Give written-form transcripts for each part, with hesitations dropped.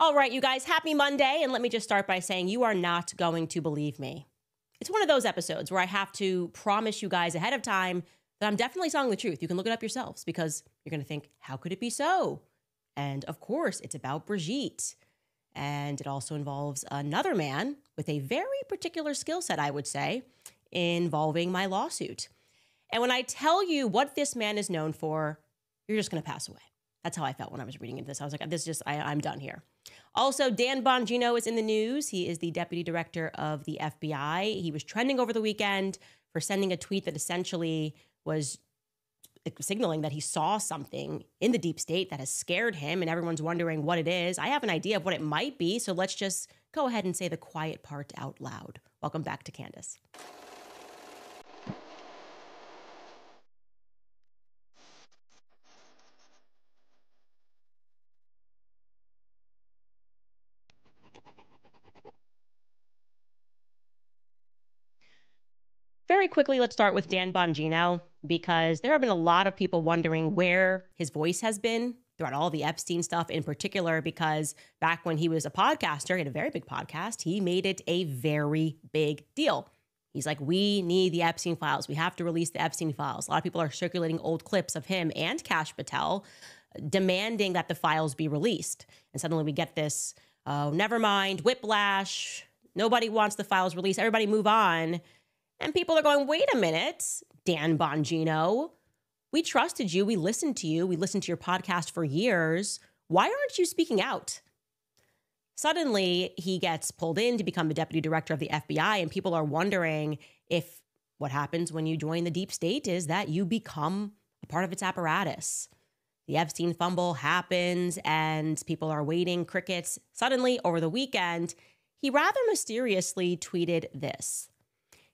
All right, you guys, happy Monday. And let me just start by saying you are not going to believe me. It's one of those episodes where I have to promise you guys ahead of time that I'm definitely telling the truth. You can look it up yourselves because you're going to think, how could it be so? And of course, it's about Brigitte. And it also involves another man with a very particular skill set, I would say, involving my lawsuit. And when I tell you what this man is known for, you're just going to pass away. That's how I felt when I was reading into this. I was like, this is just, I'm done here. Also, Dan Bongino is in the news. He is the deputy director of the FBI. He was trending over the weekend for sending a tweet that essentially was signaling that he saw something in the deep state that has scared him, and everyone's wondering what it is. I have an idea of what it might be, so let's just go ahead and say the quiet part out loud. Welcome back to Candace. Very quickly, let's start with Dan Bongino, because there have been a lot of people wondering where his voice has been throughout all the Epstein stuff, in particular, because back when he was a podcaster, he had a very big podcast, he made it a very big deal. He's like, we need the Epstein files. We have to release the Epstein files. A lot of people are circulating old clips of him and Kash Patel demanding that the files be released. And suddenly we get this, oh, never mind, whiplash. Nobody wants the files released. Everybody move on. And people are going, wait a minute, Dan Bongino, we trusted you. We listened to you. We listened to your podcast for years. Why aren't you speaking out? Suddenly, he gets pulled in to become the deputy director of the FBI, and people are wondering if what happens when you join the deep state is that you become a part of its apparatus. The Epstein fumble happens, and people are waiting, crickets. Suddenly, over the weekend, he rather mysteriously tweeted this.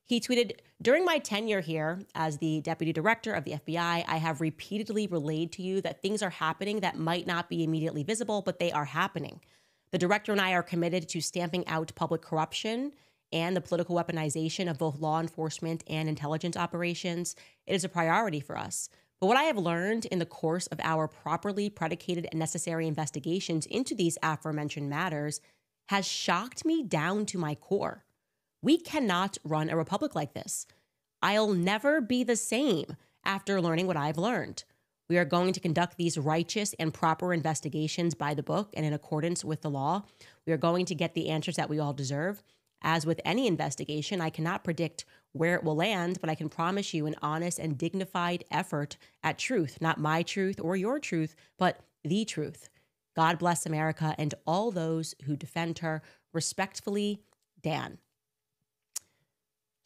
He tweeted, during my tenure here as the deputy director of the FBI, I have repeatedly relayed to you that things are happening that might not be immediately visible, but they are happening. The director and I are committed to stamping out public corruption and the political weaponization of both law enforcement and intelligence operations. It is a priority for us. But what I have learned in the course of our properly predicated and necessary investigations into these aforementioned matters has shocked me down to my core. We cannot run a republic like this. I'll never be the same after learning what I've learned. We are going to conduct these righteous and proper investigations by the book and in accordance with the law. We are going to get the answers that we all deserve. As with any investigation, I cannot predict where it will land, but I can promise you an honest and dignified effort at truth, not my truth or your truth, but the truth. God bless America and all those who defend her. Respectfully, Dan.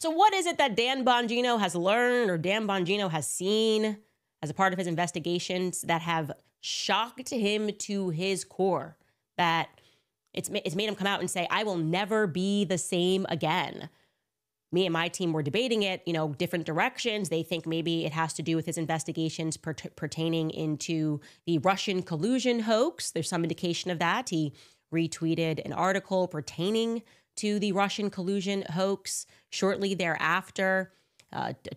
So what is it that Dan Bongino has learned or Dan Bongino has seen as a part of his investigations that have shocked him to his core, that it's made him come out and say, I will never be the same again? Me and my team were debating it, different directions. They think maybe it has to do with his investigations pertaining into the Russian collusion hoax. There's some indication of that. He retweeted an article pertaining to the Russian collusion hoax shortly thereafter.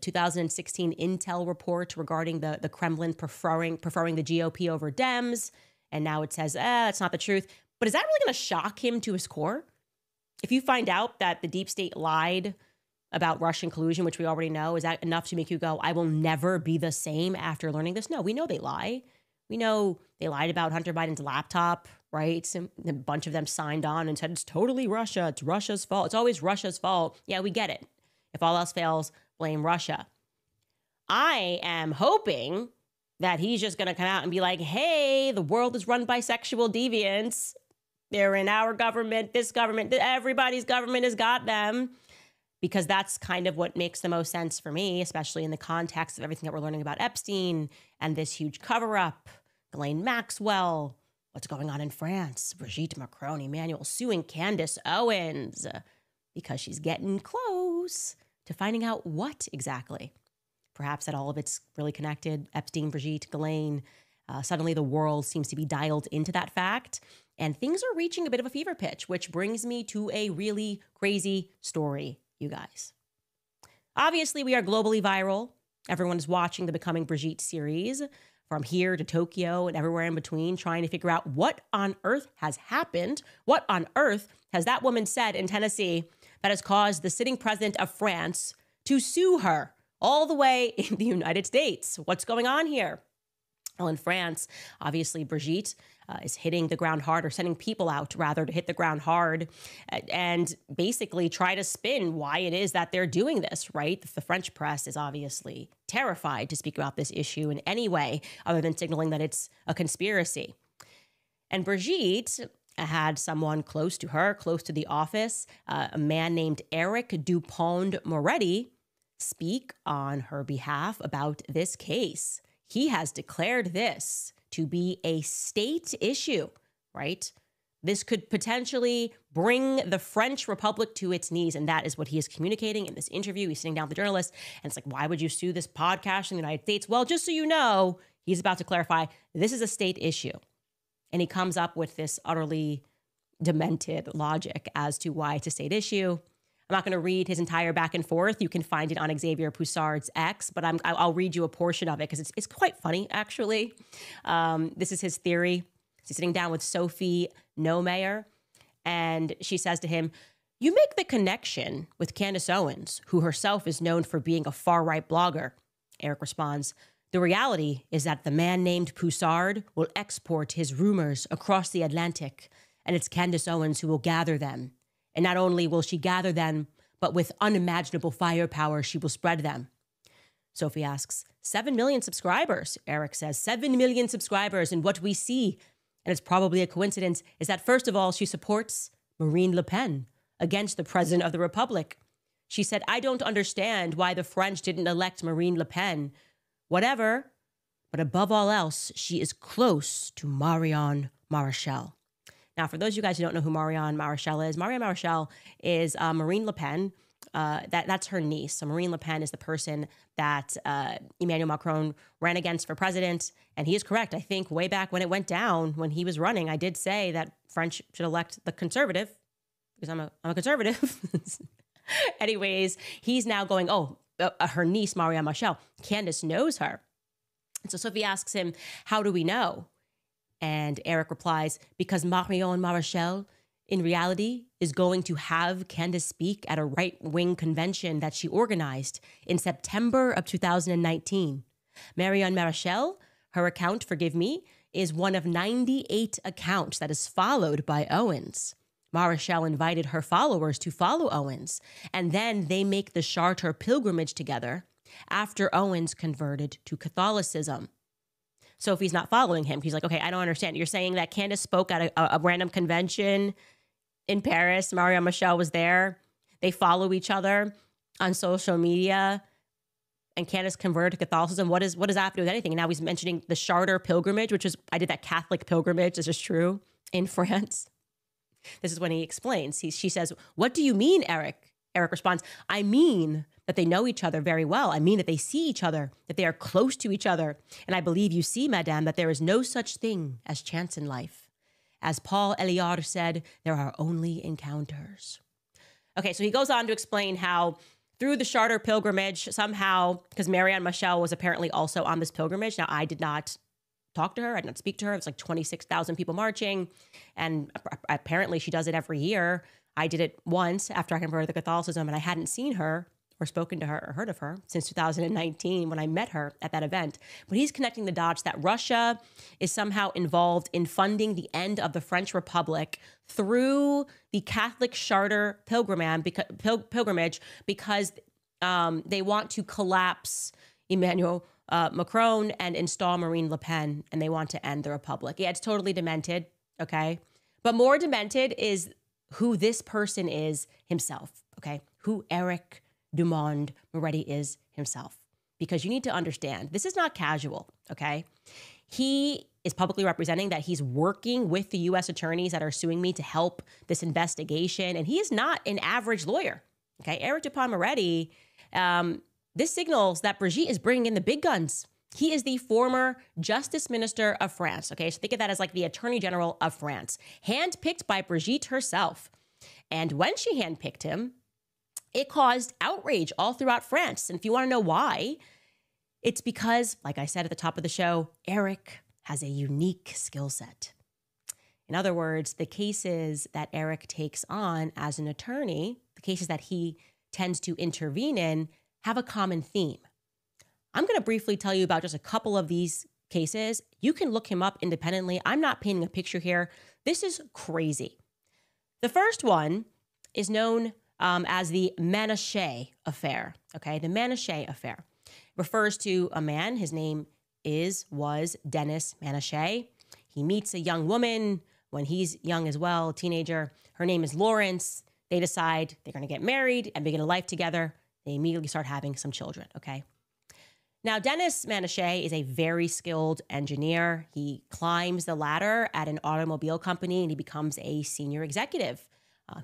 2016 intel report regarding the Kremlin preferring the GOP over Dems. And now it says, that's not the truth. But is that really going to shock him to his core? If you find out that the deep state lied about Russian collusion, which we already know, is that enough to make you go, I will never be the same after learning this? No, we know they lie. We know they lied about Hunter Biden's laptop, right? And a bunch of them signed on and said, it's totally Russia. It's Russia's fault. It's always Russia's fault. Yeah, we get it. If all else fails, blame Russia. I am hoping that he's just going to come out and be like, hey, the world is run by sexual deviants. They're in our government, this government, everybody's government has got them. Because that's kind of what makes the most sense for me, especially in the context of everything that we're learning about Epstein and this huge cover-up, Ghislaine Maxwell, what's going on in France, Brigitte Macron, Emmanuel suing Candace Owens because she's getting close to finding out what exactly. Perhaps that all of it's really connected, Epstein, Brigitte, Ghislaine. Suddenly the world seems to be dialed into that fact, and things are reaching a bit of a fever pitch, which brings me to a really crazy story, you guys. Obviously, we are globally viral. Everyone is watching the Becoming Brigitte series from here to Tokyo and everywhere in between, trying to figure out what on earth has happened. What on earth has that woman said in Tennessee that has caused the sitting president of France to sue her all the way in the United States? What's going on here? Well, in France, obviously, Brigitte is hitting the ground hard, or sending people out, rather, to hit the ground hard and basically try to spin why it is that they're doing this, right? The French press is obviously terrified to speak about this issue in any way other than signaling that it's a conspiracy. And Brigitte had someone close to her, close to the office, a man named Eric Dupond-Moretti, speak on her behalf about this case. He has declared this to be a state issue, right? This could potentially bring the French Republic to its knees. And that is what he is communicating in this interview. He's sitting down with the journalist, and it's like, why would you sue this podcast in the United States? Well, just so you know, he's about to clarify, this is a state issue. And he comes up with this utterly demented logic as to why it's a state issue. I'm not going to read his entire back and forth. You can find it on Xavier Poussard's X, but I'll read you a portion of it because it's quite funny, actually. This is his theory. He's sitting down with Sophie Nomeyer, and she says to him, "You make the connection with Candace Owens, who herself is known for being a far-right blogger." Eric responds, "The reality is that the man named Poussard will export his rumors across the Atlantic, and it's Candace Owens who will gather them. And not only will she gather them, but with unimaginable firepower, she will spread them." Sophie asks, 7 million subscribers. Eric says, 7 million subscribers. And what we see, and it's probably a coincidence, is that first of all, she supports Marine Le Pen against the president of the Republic. She said, "I don't understand why the French didn't elect Marine Le Pen. Whatever. But above all else, she is close to Marion Maréchal." Now, for those of you guys who don't know who Marion Maréchal is Marine Le Pen. That's her niece. So Marine Le Pen is the person that Emmanuel Macron ran against for president. And he is correct. I think way back when it went down, when he was running, I did say that French should elect the conservative, because I'm a conservative. Anyways, he's now going, her niece, Marion Maréchal. Candace knows her. And so Sophie asks him, "How do we know?" And Eric replies, "Because Marion Maréchal, in reality, is going to have Candace speak at a right-wing convention that she organized in September of 2019. Marion Maréchal, her account, forgive me, is one of 98 accounts that is followed by Owens. Maréchal invited her followers to follow Owens, and then they make the Charter pilgrimage together after Owens converted to Catholicism." Sophie's not following him. He's like, "Okay, I don't understand. You're saying that Candace spoke at a random convention in Paris. Marion Maréchal was there. They follow each other on social media, and Candace converted to Catholicism. What does that have to do with anything?" And now he's mentioning the Charter pilgrimage, which is, I did that Catholic pilgrimage. This is true in France. This is when he explains. She says, "What do you mean, Eric?" Eric responds, "I mean that they know each other very well. I mean that they see each other, that they are close to each other. And I believe you see, madame, that there is no such thing as chance in life. As Paul Eluard said, there are only encounters." Okay, so he goes on to explain how through the Charter pilgrimage, somehow, because Marion Maréchal was apparently also on this pilgrimage. Now, I did not talk to her. I did not speak to her. It was like 26,000 people marching. And apparently she does it every year. I did it once after I converted to Catholicism, and I hadn't seen her or spoken to her or heard of her since 2019 when I met her at that event. But he's connecting the dots that Russia is somehow involved in funding the end of the French Republic through the Catholic Charter pilgrimage because they want to collapse Emmanuel Macron and install Marine Le Pen, and they want to end the Republic. Yeah, it's totally demented, okay? But more demented is who this person is himself, okay? Who Eric Dupond-Moretti is himself. Because you need to understand, this is not casual, okay? He is publicly representing that he's working with the U.S. attorneys that are suing me to help this investigation, and he is not an average lawyer, okay? Eric Dupond-Moretti, this signals that Brigitte is bringing in the big guns. He is the former Justice Minister of France, okay? So think of that as like the Attorney General of France, handpicked by Brigitte herself. And when she handpicked him, it caused outrage all throughout France. And if you want to know why, It's because, like I said at the top of the show, Eric has a unique skill set. In other words, the cases that Eric takes on as an attorney, the cases that he tends to intervene in, have a common theme. I'm going to briefly tell you about just a couple of these cases. You can look him up independently. I'm not painting a picture here. This is crazy. The first one is known as the Manouche affair. Okay, the Manouche affair refers to a man. His name was Dennis Manouche. He meets a young woman when he's young as well, a teenager. Her name is Lawrence. They decide they're going to get married and begin a life together. They immediately start having some children, okay? Now, Dennis Manouche is a very skilled engineer. He climbs the ladder at an automobile company and he becomes a senior executive.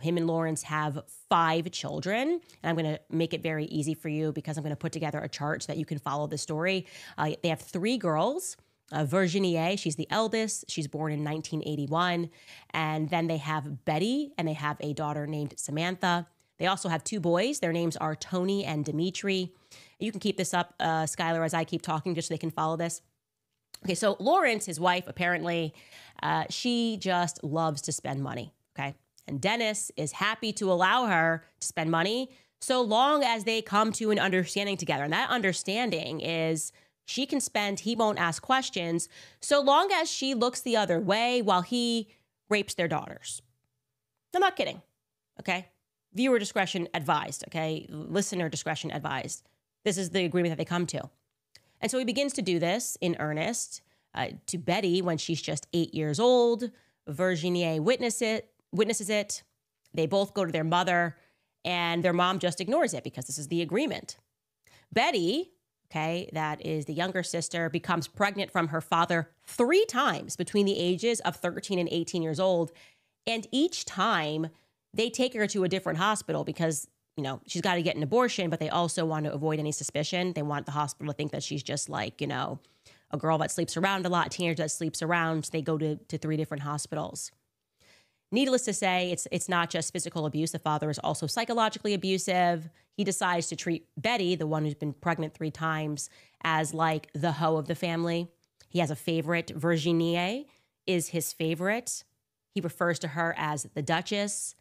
Him and Lawrence have 5 children. And I'm going to make it very easy for you because I'm going to put together a chart so that you can follow the story. They have 3 girls. Virginie, she's the eldest. She's born in 1981. And then they have Betty, and they have a daughter named Samantha. They also have 2 boys. Their names are Tony and Dimitri. You can keep this up, Skylar, as I keep talking, just so they can follow this. Okay, so Lawrence, his wife, apparently, she just loves to spend money, okay? And Dennis is happy to allow her to spend money so long as they come to an understanding together. And that understanding is she can spend, he won't ask questions, so long as she looks the other way while he rapes their daughters. I'm not kidding, okay? Viewer discretion advised, okay? Listener discretion advised. This is the agreement that they come to. And so he begins to do this in earnest to Betty when she's just 8 years old. Virginie witnesses it. They both go to their mother, and their mom just ignores it because this is the agreement. Betty, okay, that is the younger sister, becomes pregnant from her father 3 times between the ages of 13 and 18 years old. And each time they take her to a different hospital because, you know, she's got to get an abortion, but they also want to avoid any suspicion. They want the hospital to think that she's just like, you know, a girl that sleeps around a lot, a teenager that sleeps around. So they go to 3 different hospitals. Needless to say, it's not just physical abuse. The father is also psychologically abusive. He decides to treat Betty, the one who's been pregnant 3 times, as like the hoe of the family. He has a favorite. Virginie is his favorite. He refers to her as the Duchess.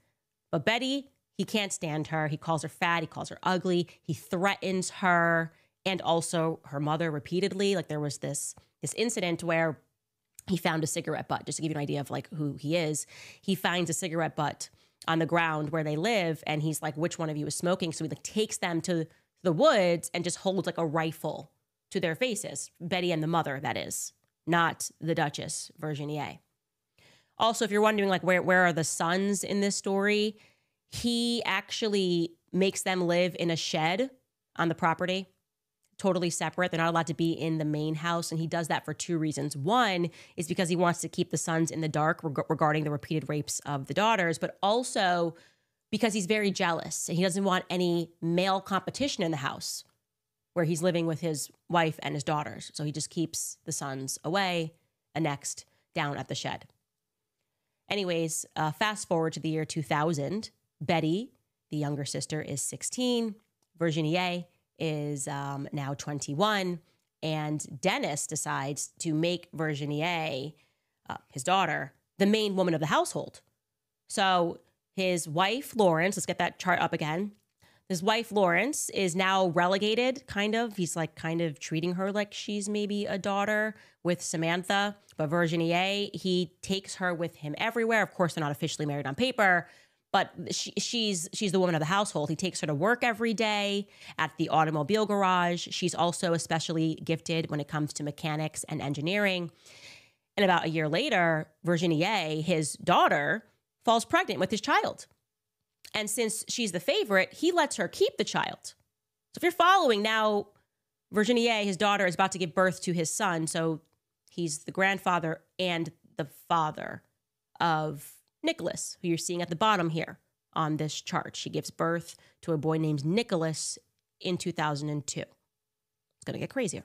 But Betty, he can't stand her. He calls her fat. He calls her ugly. He threatens her and also her mother repeatedly. Like there was this incident where he found a cigarette butt, just to give you an idea of like who he is. He finds a cigarette butt on the ground where they live, and he's like, which one of you is smoking? So he like takes them to the woods and just holds like a rifle to their faces. Betty and the mother, that is, not the Duchess, Virginie. Also, if you're wondering like where are the sons in this story, he actually makes them live in a shed on the property. Totally separate. They're not allowed to be in the main house. And he does that for 2 reasons. One is because he wants to keep the sons in the dark regarding the repeated rapes of the daughters, but also because he's very jealous and he doesn't want any male competition in the house where he's living with his wife and his daughters. So he just keeps the sons away, annexed down at the shed. Anyways, fast forward to the year 2000. Betty, the younger sister, is 16. Virginie is now 21, and Dennis decides to make Virginie, his daughter, the main woman of the household. So his wife, Lawrence, let's get that chart up again. His wife, Lawrence, is now relegated, kind of. He's like kind of treating her like she's maybe a daughter with Samantha. But Virginie, he takes her with him everywhere. Of course, they're not officially married on paper, but she's the woman of the household. He takes her to work every day at the automobile garage. She's also especially gifted when it comes to mechanics and engineering. And about a year later, Virginie, his daughter, falls pregnant with his child. And since she's the favorite, he lets her keep the child. So if you're following now, Virginie, his daughter, is about to give birth to his son. So he's the grandfather and the father of Nicholas, who you're seeing at the bottom here on this chart. She gives birth to a boy named Nicholas in 2002. It's going to get crazier.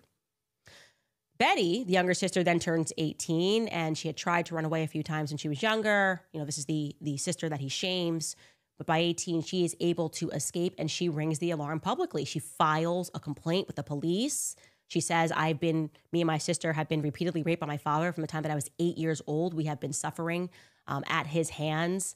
Betty, the younger sister, then turns 18, and she had tried to run away a few times when she was younger. You know, this is the sister that he shames. But by 18, she is able to escape, and she rings the alarm publicly. She files a complaint with the police. She says, me and my sister have been repeatedly raped by my father from the time that I was 8 years old. We have been suffering at his hands.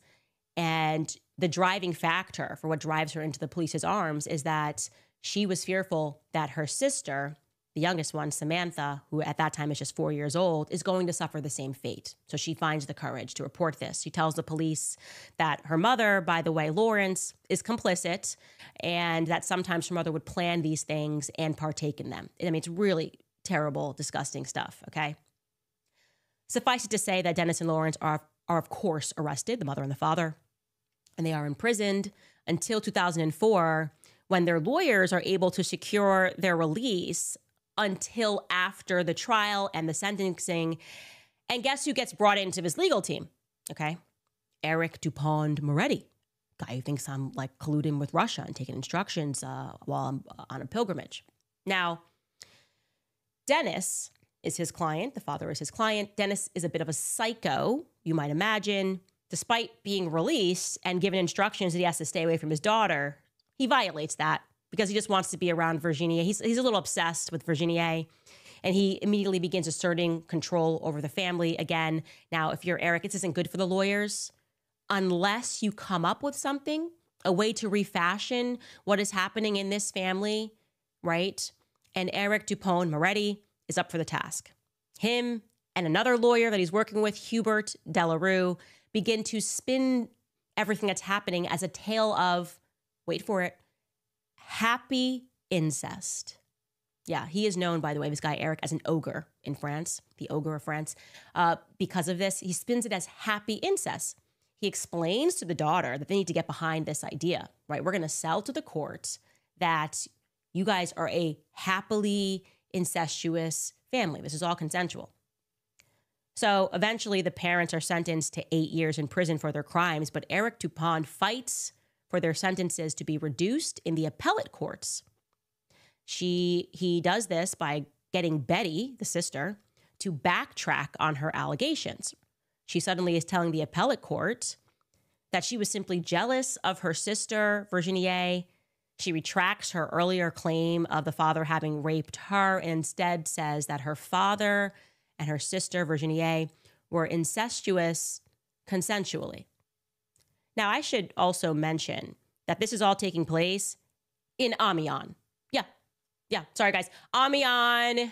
And the driving factor for what drives her into the police's arms is that she was fearful that her sister, the youngest one, Samantha, who at that time is just 4 years old, is going to suffer the same fate. So she finds the courage to report this. She tells the police that her mother, by the way, Lawrence, is complicit, and that sometimes her mother would plan these things and partake in them. I mean, it's really terrible, disgusting stuff, okay? Suffice it to say that Dennis and Lawrence are of course arrested, the mother and the father, and they are imprisoned until 2004, when their lawyers are able to secure their release until after the trial and the sentencing. And guess who gets brought into his legal team? Okay. Eric Dupont Moretti, guy who thinks I'm like colluding with Russia and taking instructions while I'm on a pilgrimage. Now, Dennis is his client. The father is his client. Dennis is a bit of a psycho, you might imagine. Despite being released and given instructions that he has to stay away from his daughter, he violates that because he just wants to be around Virginia. He's a little obsessed with Virginia, and he immediately begins asserting control over the family again. Now, if you're Eric, this isn't good for the lawyers unless you come up with something, a way to refashion what is happening in this family, right? And Eric Dupont Moretti is up for the task. Him and another lawyer that he's working with, Hubert Delarue, begin to spin everything that's happening as a tale of, wait for it, happy incest. Yeah, he is known, by the way, this guy Eric, as an ogre in France, the ogre of France. Because of this, he spins it as happy incest. He explains to the daughter that they need to get behind this idea, right? We're going to sell to the court that you guys are a happily incestuous family. This is all consensual. So eventually the parents are sentenced to 8 years in prison for their crimes, but Eric Dupont fights for their sentences to be reduced in the appellate courts. He does this by getting Betty, the sister, to backtrack on her allegations. She suddenly is telling the appellate court that she was simply jealous of her sister, Virginie. She retracts her earlier claim of the father having raped her and instead says that her father and her sister, Virginie, were incestuous consensually. Now, I should also mention that this is all taking place in Amiens. Yeah. Sorry, guys. Amiens,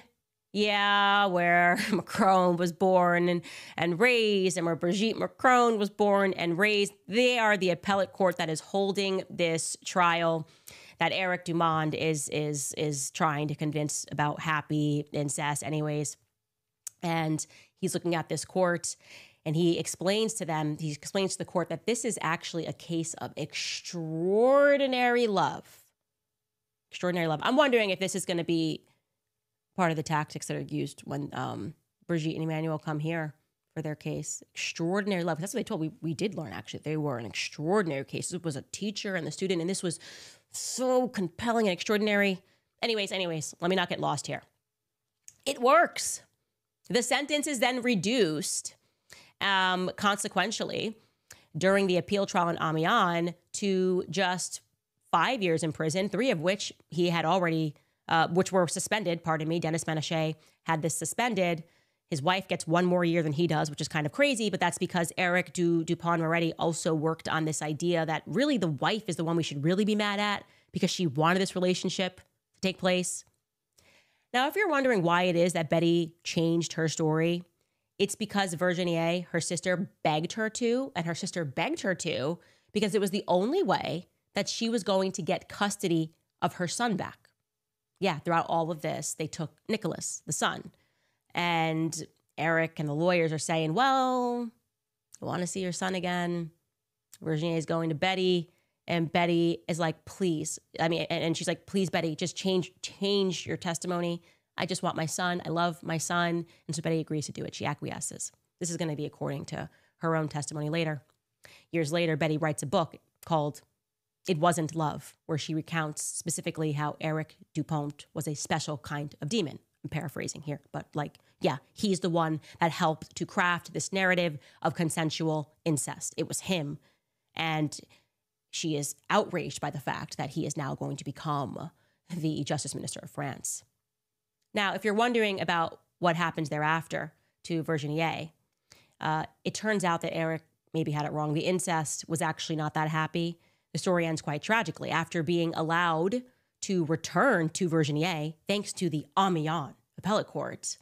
yeah, where Macron was born and raised, and where Brigitte Macron was born and raised. They are the appellate court that is holding this trial that Eric Dumond is trying to convince about happy incest anyways. And he's looking at this court, and he explains to the court that this is actually a case of extraordinary love. Extraordinary love. I'm wondering if this is going to be part of the tactics that are used when Brigitte and Emmanuel come here for their case. Extraordinary love. That's what they told. We did learn, actually. They were an extraordinary case. It was a teacher and the student, and this was so compelling and extraordinary. Anyways, let me not get lost here. It works. The sentence is then reduced consequentially during the appeal trial in Amiens to just 5 years in prison, 3 of which he had already, which were suspended, Dennis Menachet had this suspended. His wife gets 1 more year than he does, which is kind of crazy, but that's because Eric Dupont Moretti also worked on this idea that really the wife is the one we should really be mad at because she wanted this relationship to take place. Now, if you're wondering why it is that Betty changed her story, it's because Virginie, her sister, begged her to, and her sister begged her to because it was the only way that she was going to get custody of her son back. Yeah, throughout all of this, they took Nicholas, the son. And Eric and the lawyers are saying, well, I want to see your son again. Virginie is going to Betty, and Betty is like, please. And she's like, please, Betty, just change your testimony. I just want my son. I love my son. And so Betty agrees to do it. She acquiesces. This is going to be according to her own testimony later. Years later, Betty writes a book called It Wasn't Love, where she recounts specifically how Eric Dupont was a special kind of demon. I'm paraphrasing here, but he's the one that helped to craft this narrative of consensual incest. It was him. And she is outraged by the fact that he is now going to become the Justice Minister of France. Now, if you're wondering about what happens thereafter to Virginie, it turns out that Eric maybe had it wrong. The incest was actually not that happy. The story ends quite tragically. After being allowed to return to Virginie, thanks to the Amiens appellate court,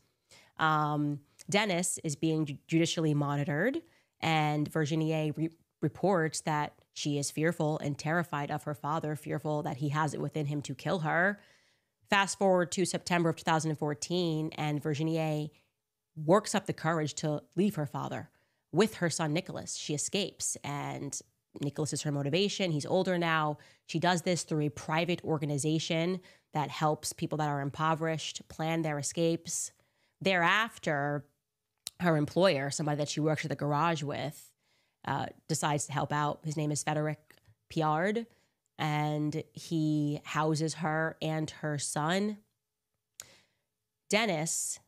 Dennis is being judicially monitored, and Virginie reports that she is fearful and terrified of her father, fearful that he has it within him to kill her. Fast forward to September of 2014, and Virginie works up the courage to leave her father with her son, Nicholas. She escapes, and Nicholas is her motivation. He's older now. She does this through a private organization that helps people that are impoverished plan their escapes. Thereafter, her employer, somebody that she works at the garage with, decides to help out. His name is Frédéric Piard, and he houses her and her son. Dennis,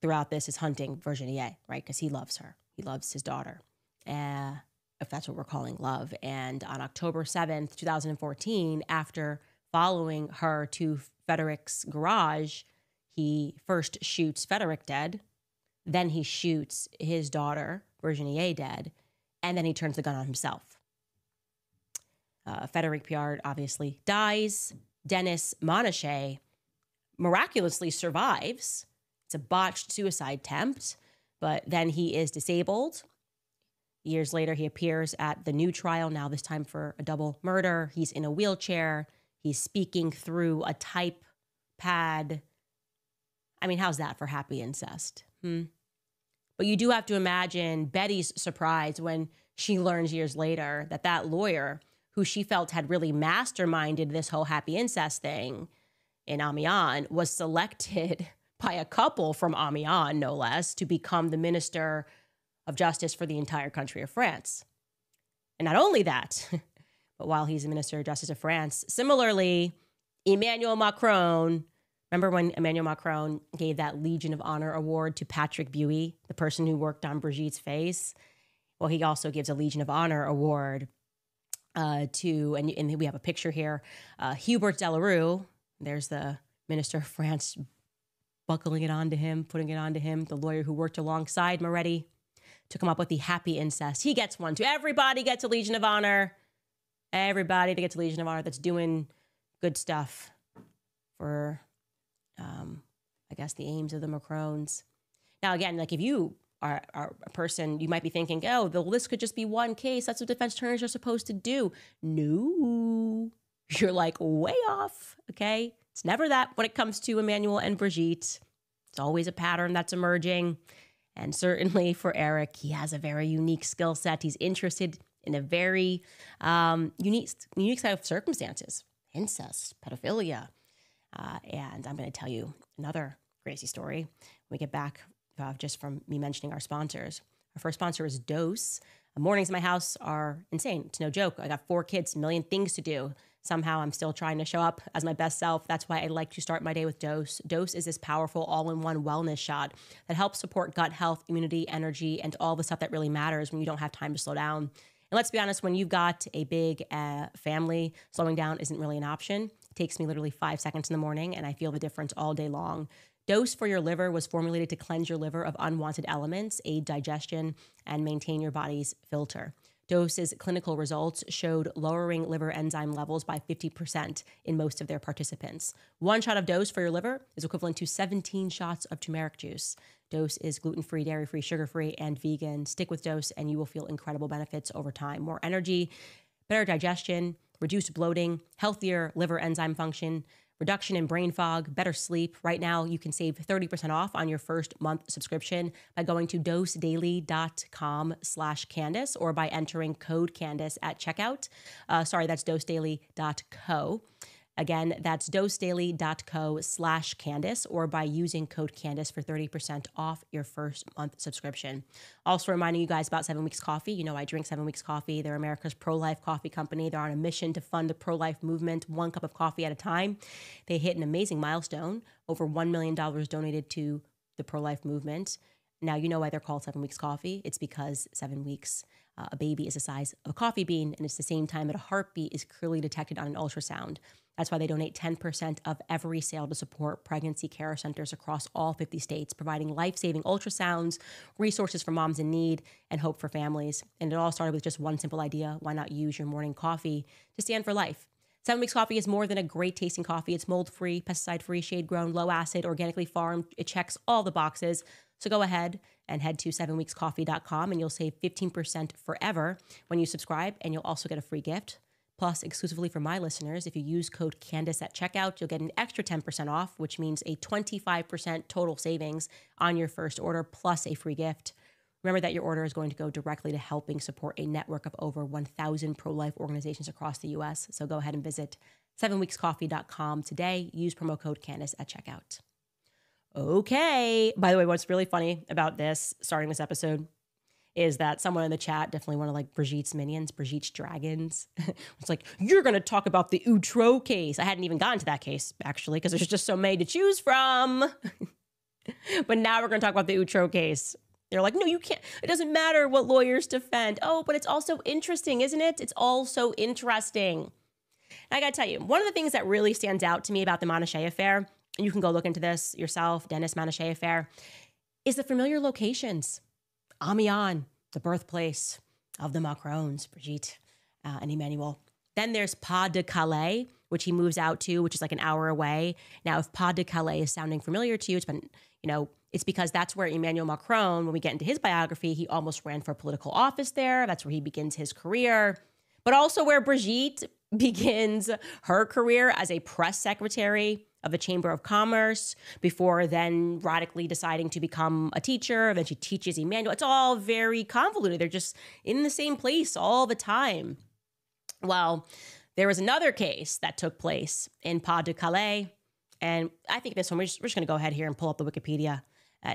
throughout this, is hunting Virginie, right? Because he loves her. He loves his daughter, if that's what we're calling love. And on October 7th, 2014, after following her to Frédéric's garage, he first shoots Frédéric dead, then he shoots his daughter, Virginie, dead, and then he turns the gun on himself. Frédéric Piard obviously dies. Dennis Monachet miraculously survives. It's a botched suicide attempt, but then he is disabled. Years later, he appears at the new trial, now this time for a double murder. He's in a wheelchair. He's speaking through a type pad. I mean, how's that for happy incest? But you do have to imagine Betty's surprise when she learns years later that that lawyer, who she felt had really masterminded this whole happy incest thing in Amiens, was selected by a couple from Amiens, no less, to become the Minister of Justice for the entire country of France. And not only that, but while he's the Minister of Justice of France, similarly, Emmanuel Macron, remember when Emmanuel Macron gave that Legion of Honor award to Patrick Buey, the person who worked on Brigitte's face? Well, he also gives a Legion of Honor award to, and we have a picture here, Hubert Delarue. There's the Minister of France buckling it onto him, putting it onto him, the lawyer who worked alongside Moretti to come up with the happy incest. He gets one too. Everybody gets a Legion of Honor. Everybody that gets a Legion of Honor that's doing good stuff for, I guess, the aims of the Macrons. Now, again, like if you are a person, you might be thinking, oh, the list could just be one case. That's what defense attorneys are supposed to do. No, you're like way off, okay? It's never that when it comes to Emmanuel and Brigitte. It's always a pattern that's emerging. And certainly for Eric, he has a very unique skill set. He's interested in a very unique set of circumstances. Incest, pedophilia. And I'm going to tell you another crazy story when we get back just from me mentioning our sponsors. Our first sponsor is Dose. Mornings in my house are insane. It's no joke. I got 4 kids, a million things to do. Somehow I'm still trying to show up as my best self. That's why I like to start my day with Dose. Dose is this powerful all-in-one wellness shot that helps support gut health, immunity, energy, and all the stuff that really matters when you don't have time to slow down. And let's be honest, when you've got a big family, slowing down isn't really an option. It takes me literally 5 seconds in the morning, and I feel the difference all day long. Dose for your liver was formulated to cleanse your liver of unwanted elements, aid digestion, and maintain your body's filter. Dose's clinical results showed lowering liver enzyme levels by 50% in most of their participants. 1 shot of Dose for your liver is equivalent to 17 shots of turmeric juice. Dose is gluten-free, dairy-free, sugar-free, and vegan. Stick with Dose and you will feel incredible benefits over time. More energy, better digestion, reduced bloating, healthier liver enzyme function, reduction in brain fog, better sleep. Right now, you can save 30% off on your first month subscription by going to dosedaily.com/Candace or by entering code Candace at checkout. That's dosedaily.co. Again, that's dosedaily.co/Candace or by using code Candace for 30% off your first month subscription. Also reminding you guys about 7 Weeks Coffee. You know I drink 7 Weeks Coffee. They're America's pro-life coffee company. They're on a mission to fund the pro-life movement 1 cup of coffee at a time. They hit an amazing milestone, over $1 million donated to the pro-life movement. Now you know why they're called 7 Weeks Coffee. It's because 7 weeks, a baby is the size of a coffee bean, and it's the same time that a heartbeat is clearly detected on an ultrasound. That's why they donate 10% of every sale to support pregnancy care centers across all 50 states, providing life-saving ultrasounds, resources for moms in need, and hope for families. And it all started with just one simple idea. Why not use your morning coffee to stand for life? 7 Weeks Coffee is more than a great tasting coffee. It's mold-free, pesticide-free, shade-grown, low-acid, organically farmed. It checks all the boxes. So go ahead and head to 7weekscoffee.com and you'll save 15% forever when you subscribe, and you'll also get a free gift. Plus, exclusively for my listeners, if you use code Candace at checkout, you'll get an extra 10% off, which means a 25% total savings on your first order, plus a free gift. Remember that your order is going to go directly to helping support a network of over 1,000 pro-life organizations across the U.S. So go ahead and visit 7weekscoffee.com today. Use promo code Candace at checkout. Okay. By the way, what's really funny about this, starting this episode, is that someone in the chat, definitely one of like Brigitte's minions, Brigitte's dragons, it's like, you're going to talk about the Outreau case. I hadn't even gotten to that case, actually, because there's just so many to choose from. But now we're going to talk about the Outreau case. They're like, no, you can't. It doesn't matter what lawyers defend. Oh, but it's also interesting, isn't it? It's all so interesting. And I got to tell you, one of the things that really stands out to me about the Monochet affair, and you can go look into this yourself, Dennis Monochet affair, is the familiar locations. Amiens, the birthplace of the Macrons, Brigitte and Emmanuel. Then there's Pas-de-Calais, which he moves out to, which is like an hour away. Now, if Pas-de-Calais is sounding familiar to you, it's been, it's because that's where Emmanuel Macron, when we get into his biography, he almost ran for political office there. That's where he begins his career, but also where Brigitte begins her career as a press secretary of the Chamber of Commerce before then radically deciding to become a teacher. Then she teaches Emmanuel. It's all very convoluted. They're just in the same place all the time. Well, there was another case that took place in Pas-de-Calais. And I think this one, we're just going to go ahead here and pull up the Wikipedia,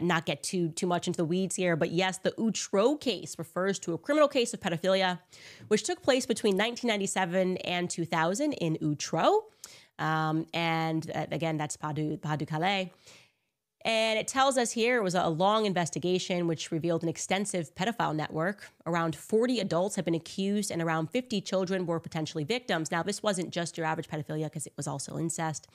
not get too much into the weeds here. But yes, the Outreau case refers to a criminal case of pedophilia, which took place between 1997 and 2000 in Outreau. And again, that's Pas-de-Calais. And it tells us here it was a long investigation which revealed an extensive pedophile network. Around 40 adults have been accused and around 50 children were potentially victims. Now, this wasn't just your average pedophilia because it was also incest.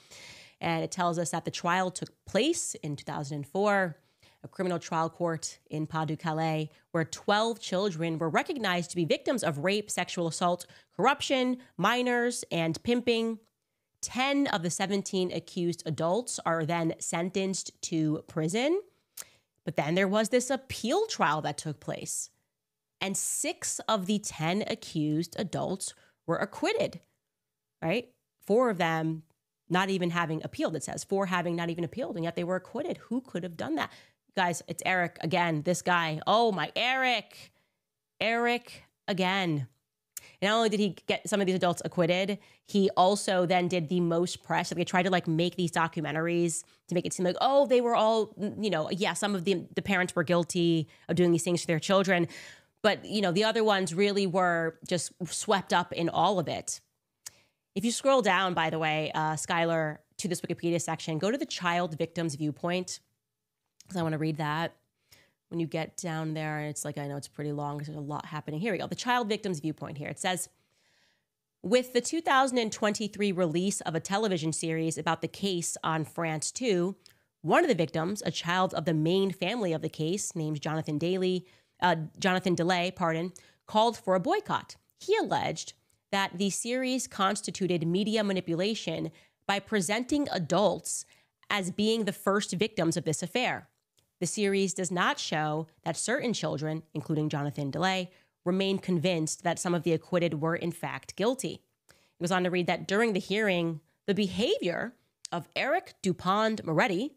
And it tells us that the trial took place in 2004, a criminal trial court in Pas-de-Calais, where 12 children were recognized to be victims of rape, sexual assault, corruption, minors, and pimping. 10 of the 17 accused adults are then sentenced to prison. But then there was this appeal trial that took place, and 6 of the 10 accused adults were acquitted, right? 4 of them not even having appealed, it says. 4 having not even appealed, and yet they were acquitted. Who could have done that? Guys, it's Eric again, this guy. Oh, my Eric. Eric again. And not only did he get some of these adults acquitted, he also then did the most press. Like they tried to like make these documentaries to make it seem like, oh, they were all, yeah, some of the parents were guilty of doing these things to their children. But, the other ones really were just swept up in all of it. If you scroll down, by the way, Skylar, to this Wikipedia section, go to the child victim's viewpoint, because I want to read that. When you get down there, it's like, I know it's pretty long because there's a lot happening. Here we go. The child victim's viewpoint here. It says, with the 2023 release of a television series about the case on France 2, one of the victims, a child of the main family of the case, named Jonathan Delay, called for a boycott. He alleged that the series constituted media manipulation by presenting adults as being the first victims of this affair. The series does not show that certain children, including Jonathan Delay, remain convinced that some of the acquitted were in fact guilty. It goes on to read that during the hearing, the behavior of Eric Dupond-Moretti,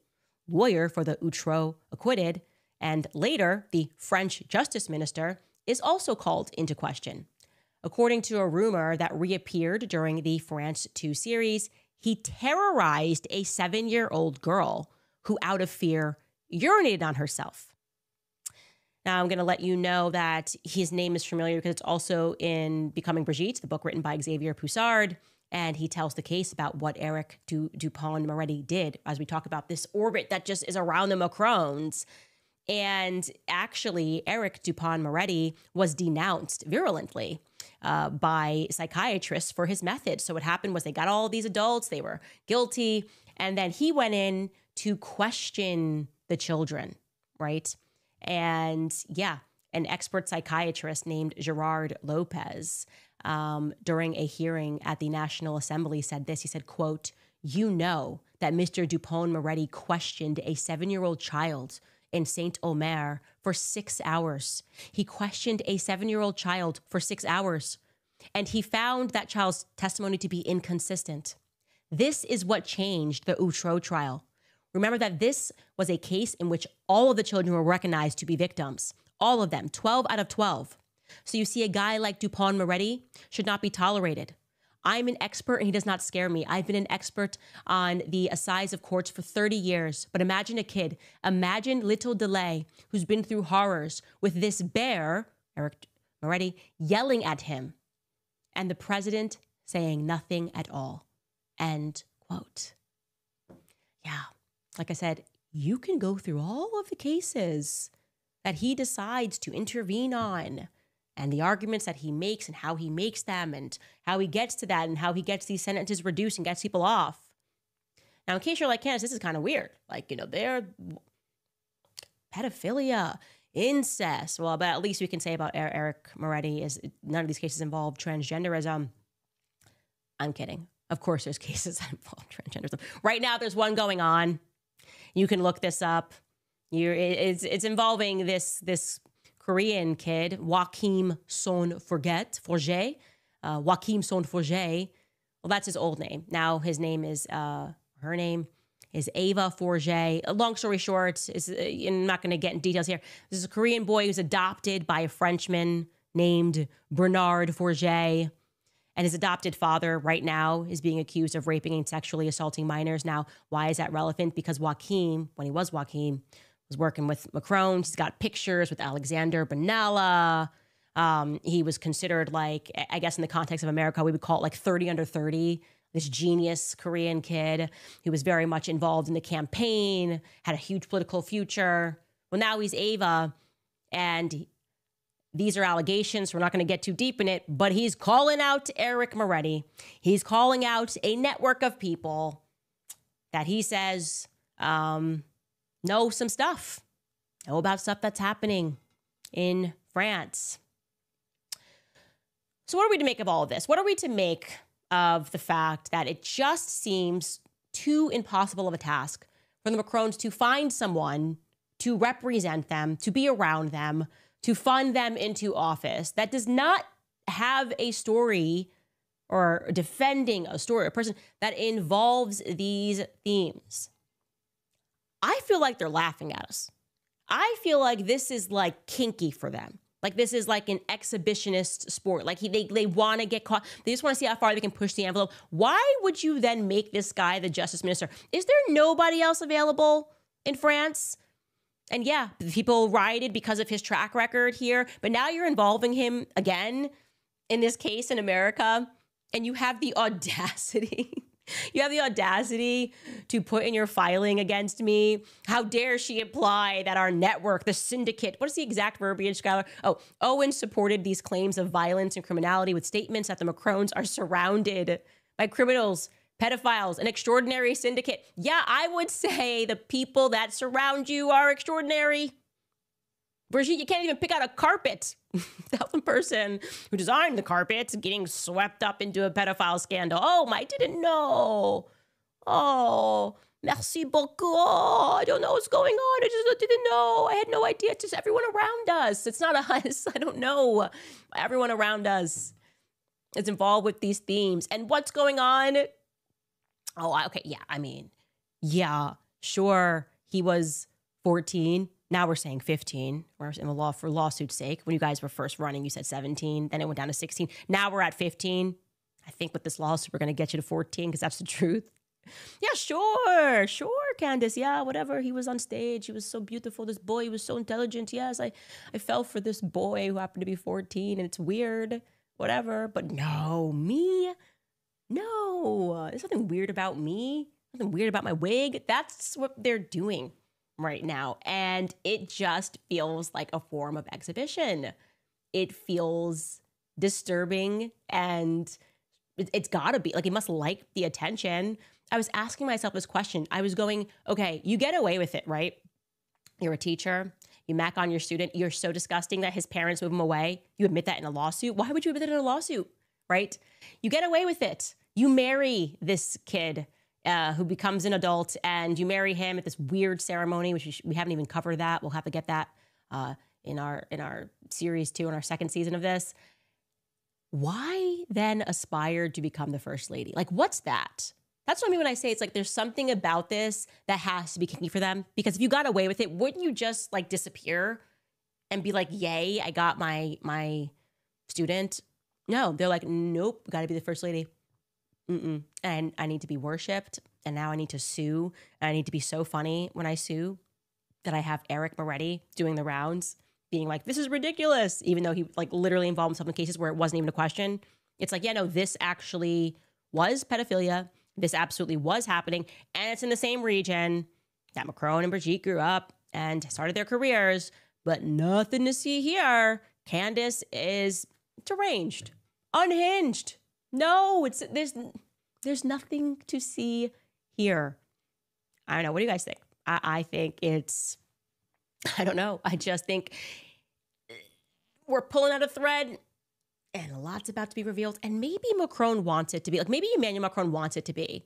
lawyer for the Outreau acquitted, and later the French justice minister, is also called into question. According to a rumor that reappeared during the France 2 series, he terrorized a 7-year-old girl who, out of fear, urinated on herself. Now, I'm going to let you know that his name is familiar because it's also in Becoming Brigitte, the book written by Xavier Poussard, and he tells the case about what Eric Dupond-Moretti did as we talk about this orbit that just is around the Macrons. And actually, Eric Dupond-Moretti was denounced virulently by psychiatrists for his method. So what happened was they got all these adults, they were guilty, and then he went in to question the children, right? And yeah, an expert psychiatrist named Gerard Lopez, during a hearing at the National Assembly, said this. He said, quote, "You know that Mr. Dupond-Moretti questioned a 7-year-old child in Saint Omer for 6 hours. He questioned a 7-year-old child for 6 hours, and he found that child's testimony to be inconsistent. This is what changed the Outreau trial. Remember that this was a case in which all of the children were recognized to be victims. All of them, 12 out of 12. So you see, a guy like Dupond-Moretti should not be tolerated. I'm an expert and he does not scare me. I've been an expert on the assize of courts for 30 years. But imagine a kid, imagine little Delay, who's been through horrors, with this bear, Eric Moretti, yelling at him, and the president saying nothing at all." End quote. Yeah, like I said, you can go through all of the cases that he decides to intervene on, and the arguments that he makes and how he makes them and how he gets to that and how he gets these sentences reduced and gets people off. Now, in case you're like, Candace, this is kind of weird. Like, they're pedophilia, incest. Well, but at least we can say about Eric Moretti is none of these cases involve transgenderism. I'm kidding. Of course, there's cases that involve transgenderism. Right now, there's one going on. You can look this up. It's involving this Korean kid, Joachim Son-Forget. Joachim Son-Forget. Well, that's his old name. Now his name is, her name is Ava Forget. Long story short, I'm not going to get in details here. This is a Korean boy who's adopted by a Frenchman named Bernard Forget. And his adopted father right now is being accused of raping and sexually assaulting minors. Now, why is that relevant? Because Joachim, when he was Joachim, was working with Macron. He's got pictures with Alexander Benalla. He was considered, like, I guess in the context of America, we would call it like 30 under 30. This genius Korean kid who was very much involved in the campaign, had a huge political future. Well, now he's Ava, and these are allegations. We're not going to get too deep in it, but he's calling out Eric Moretti. He's calling out a network of people that he says know some stuff, know about stuff that's happening in France. So what are we to make of all of this? What are we to make of the fact that it just seems too impossible of a task for the Macrons to find someone to represent them, to be around them, to fund them into office that does not have a story or defending a story, a person that involves these themes? I feel like they're laughing at us. I feel like this is like kinky for them. Like this is like an exhibitionist sport. Like they want to get caught. They just want to see how far they can push the envelope. Why would you then make this guy the justice minister? Is there nobody else available in France? And yeah, people rioted because of his track record here, but now you're involving him again in this case in America, and you have the audacity. You have the audacity to put in your filing against me. How dare she imply that our network, the syndicate, what is the exact verbiage, Skylar? Oh, Owens supported these claims of violence and criminality with statements that the Macrons are surrounded by criminals, pedophiles, an extraordinary syndicate. Yeah, I would say the people that surround you are extraordinary. Brigitte, you can't even pick out a carpet without the person who designed the carpet getting swept up into a pedophile scandal. Oh, I didn't know. Oh, merci beaucoup. Oh, I don't know what's going on. I just didn't know. I had no idea. It's just everyone around us. It's not us. I don't know. Everyone around us is involved with these themes. And what's going on? Oh, okay. Yeah, I mean, yeah, sure. He was 14. Now we're saying 15. We're in the law for lawsuit's sake. When you guys were first running, you said 17. Then it went down to 16. Now we're at 15. I think with this lawsuit, we're going to get you to 14 because that's the truth. Yeah, sure, Candace. Yeah, whatever. He was on stage. He was so beautiful. This boy, he was so intelligent. Yes, I fell for this boy who happened to be 14, and it's weird. Whatever. But no, me? No. There's nothing weird about me. Nothing weird about my wig. That's what they're doing. right now. And it just feels like a form of exhibition. It feels disturbing, and it's gotta be like, he must like the attention. I was asking myself this question. I was going, okay, you get away with it, right? You're a teacher. You mac on your student. You're so disgusting that his parents move him away. You admit that in a lawsuit. Why would you admit it in a lawsuit, right? You get away with it. You marry this kid who becomes an adult, and you marry him at this weird ceremony, which we haven't even covered that. We'll have to get that in our series 2, in our second season of this. Why then aspire to become the first lady? Like, what's that? That's what I mean when I say it's like there's something about this that has to be kinky for them. Because if you got away with it, wouldn't you just like disappear and be like, yay, I got my student? No, they're like, nope, got to be the first lady. And I need to be worshipped. And now I need to sue. And I need to be so funny when I sue that I have Eric Moretti doing the rounds, being like, this is ridiculous. Even though he like literally involved himself in cases where it wasn't even a question. It's like, yeah, no, this actually was pedophilia. This absolutely was happening. And it's in the same region that Macron and Brigitte grew up and started their careers. But nothing to see here. Candace is deranged, unhinged. No, there's nothing to see here. I don't know. What do you guys think? I think I don't know. I just think we're pulling out a thread and a lot's about to be revealed. And maybe Macron wants it to be. Like, maybe Emmanuel Macron wants it to be.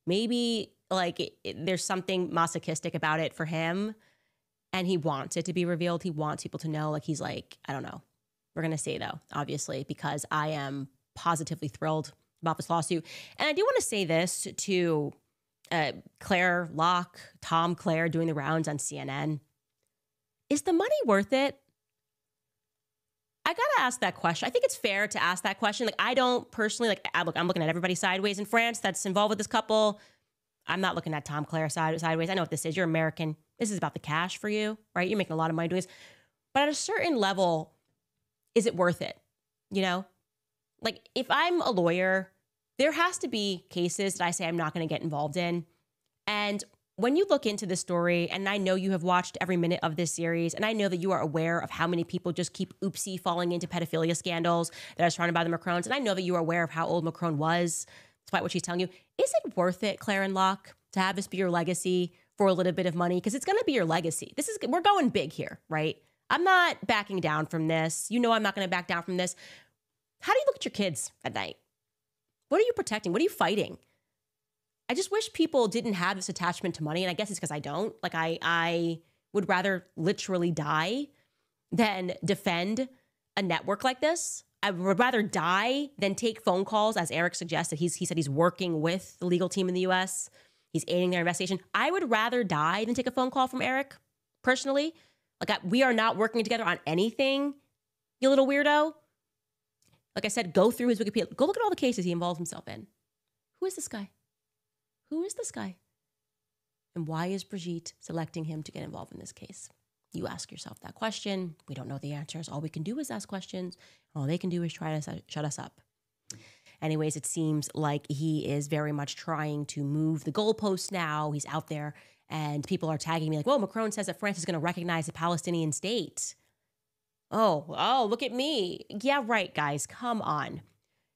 Maybe, like, there's something masochistic about it for him. And he wants it to be revealed. He wants people to know. Like, he's like, I don't know. We're going to see, though, obviously, because I am positively thrilled about this lawsuit. And I do want to say this to Claire Locke, Tom Claire doing the rounds on CNN. Is the money worth it? I got to ask that question. I think it's fair to ask that question. Like, I don't personally, like, I'm looking at everybody sideways in France that's involved with this couple. I'm not looking at Tom Claire sideways. I know what this is. You're American. This is about the cash for you, right? You're making a lot of money doing this. But at a certain level, is it worth it? You know? Like, if I'm a lawyer, there has to be cases that I say I'm not going to get involved in. And when you look into this story, and I know you have watched every minute of this series, and I know that you are aware of how many people just keep oopsie falling into pedophilia scandals that are surrounded by the Macrons, and I know that you are aware of how old Macron was, despite what she's telling you. Is it worth it, Claire and Locke, to have this be your legacy for a little bit of money? Because it's going to be your legacy. We're going big here, right? I'm not backing down from this. You know I'm not going to back down from this. How do you look at your kids at night? What are you protecting? What are you fighting? I just wish people didn't have this attachment to money. And I guess it's because I don't. Like, I would rather literally die than defend a network like this. I would rather die than take phone calls, as Eric suggested. He said he's working with the legal team in the U.S. He's aiding their investigation. I would rather die than take a phone call from Eric, personally. Like, we are not working together on anything, you little weirdo. Like I said, go through his Wikipedia. Go look at all the cases he involved himself in. Who is this guy? Who is this guy? And why is Brigitte selecting him to get involved in this case? You ask yourself that question. We don't know the answers. All we can do is ask questions. All they can do is try to shut us up. Anyways, it seems like he is very much trying to move the goalposts now. He's out there, and people are tagging me like, well, Macron says that France is going to recognize a Palestinian state. Oh, look at me. Yeah, right, guys. Come on.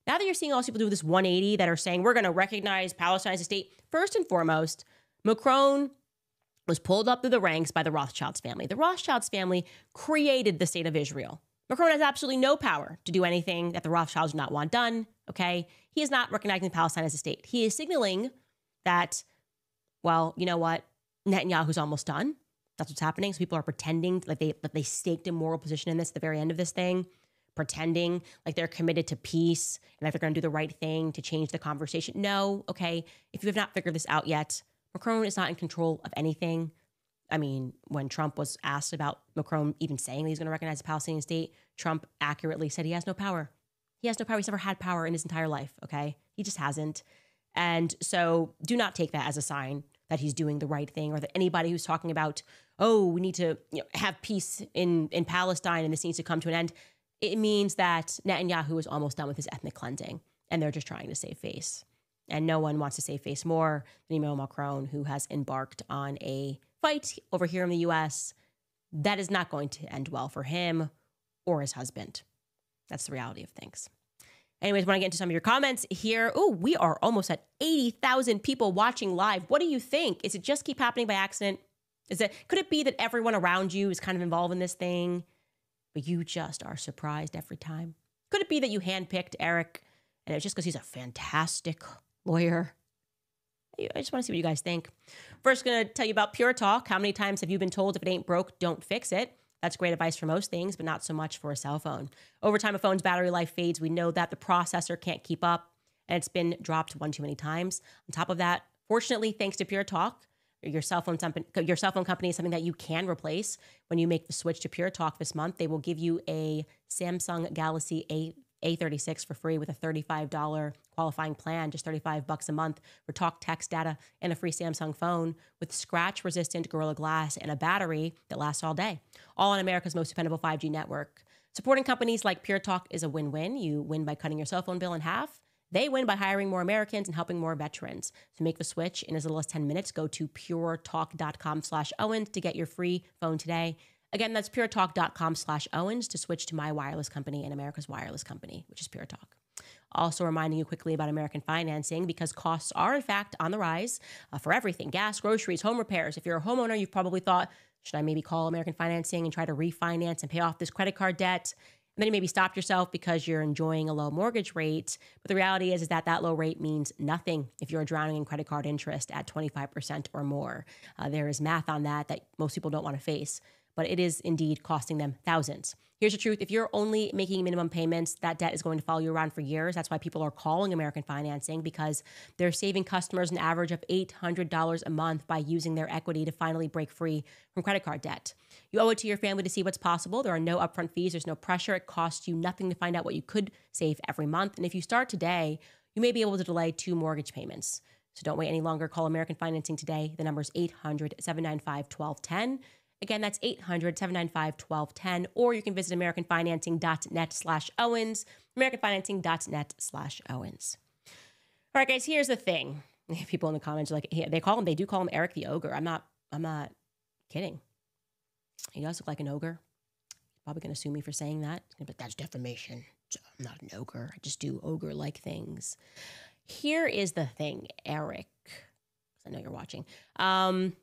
Now that you're seeing all these people do this 180 that are saying we're going to recognize Palestine as a state, first and foremost, Macron was pulled up through the ranks by the Rothschilds family. The Rothschilds family created the state of Israel. Macron has absolutely no power to do anything that the Rothschilds do not want done, okay? He is not recognizing Palestine as a state. He is signaling that, well, you know what? Netanyahu's almost done. That's what's happening. So people are pretending like they staked a moral position in this at the very end of this thing, pretending like they're committed to peace and that they're going to do the right thing to change the conversation. No, okay. If you have not figured this out yet, Macron is not in control of anything. I mean, when Trump was asked about Macron even saying that he's going to recognize the Palestinian state, Trump accurately said he has no power. He has no power. He's never had power in his entire life, okay? He just hasn't. And so do not take that as a sign that he's doing the right thing, or that anybody who's talking about, oh, we need to have peace in Palestine and this needs to come to an end. It means that Netanyahu is almost done with his ethnic cleansing and they're just trying to save face. And no one wants to save face more than Emmanuel Macron, who has embarked on a fight over here in the US, that is not going to end well for him or his husband. That's the reality of things. Anyways, want to get into some of your comments here. Oh, we are almost at 80,000 people watching live. What do you think? Is it just keep happening by accident? Could it be that everyone around you is kind of involved in this thing, but you just are surprised every time? Could it be that you handpicked Eric and it's just because he's a fantastic lawyer? I just want to see what you guys think. First, going to tell you about Pure Talk. How many times have you been told if it ain't broke, don't fix it? That's great advice for most things, but not so much for a cell phone. Over time, a phone's battery life fades. We know that the processor can't keep up, and it's been dropped one too many times. On top of that, fortunately, thanks to Pure Talk, your cell phone company is something that you can replace. When you make the switch to Pure Talk this month, they will give you a Samsung Galaxy A36 for free with a $35 qualifying plan, just $35 a month for talk, text, data, and a free Samsung phone with scratch-resistant Gorilla Glass and a battery that lasts all day. All on America's most dependable 5G network. Supporting companies like Pure Talk is a win-win. You win by cutting your cell phone bill in half. They win by hiring more Americans and helping more veterans. To make the switch in as little as 10 minutes, go to puretalk.com/Owens to get your free phone today. Again, that's puretalk.com/Owens to switch to my wireless company and America's wireless company, which is Pure Talk. Also reminding you quickly about American financing because costs are, in fact, on the rise for everything. Gas, groceries, home repairs. If you're a homeowner, you've probably thought, should I maybe call American financing and try to refinance and pay off this credit card debt? And then you maybe stop yourself because you're enjoying a low mortgage rate. But the reality is that that low rate means nothing if you're drowning in credit card interest at 25% or more. There is math on that most people don't want to face, but it is indeed costing them thousands. Here's the truth. If you're only making minimum payments, that debt is going to follow you around for years. That's why people are calling American financing because they're saving customers an average of $800 a month by using their equity to finally break free from credit card debt. You owe it to your family to see what's possible. There are no upfront fees. There's no pressure. It costs you nothing to find out what you could save every month. And if you start today, you may be able to delay 2 mortgage payments. So don't wait any longer. Call American Financing today. The number is 800-795-1210. Again, that's 800-795-1210, or you can visit americanfinancing.net/Owens, americanfinancing.net/Owens. All right, guys, here's the thing. People in the comments are like, they do call him Eric the Ogre. I'm not kidding. He does look like an ogre. He's probably going to sue me for saying that. He's going to be like, that's defamation. I'm not an ogre. I just do ogre-like things. Here is the thing, Eric, because I know you're watching. You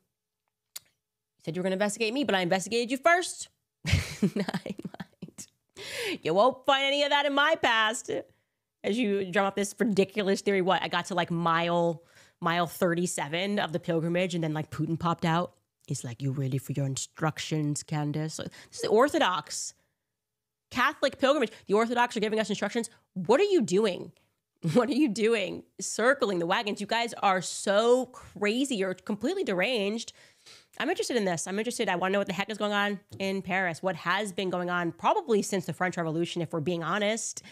said you were going to investigate me, but I investigated you first. I might. You won't find any of that in my past. As you drum up this ridiculous theory, what? I got to like mile 37 of the pilgrimage, and then like Putin popped out. He's like, you ready for your instructions, Candace? This is the Orthodox Catholic pilgrimage. The Orthodox are giving us instructions. What are you doing? What are you doing? Circling the wagons. You guys are so crazy. You're completely deranged. I'm interested in this. I'm interested. I want to know what the heck is going on in Paris. What has been going on probably since the French Revolution, if we're being honest.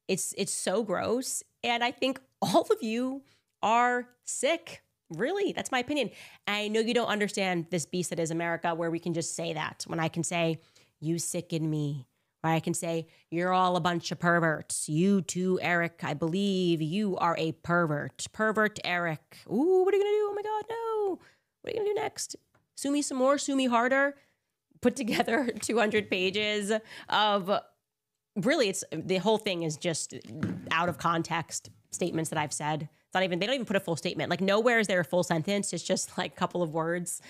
It's so gross. And I think all of you are sick. Really, that's my opinion. I know you don't understand this beast that is America, where we can just say that. When I can say, you sicken me. Or I can say, you're all a bunch of perverts. You too, Eric, I believe you are a pervert. Pervert Eric. Ooh, what are you going to do? Oh my God, no. What are you going to do next? Sue me some more, sue me harder. Put together 200 pages of, really, the whole thing is just out of context statements that I've said. It's not even, they don't even put a full statement. Like nowhere is there a full sentence. It's just like a couple of words.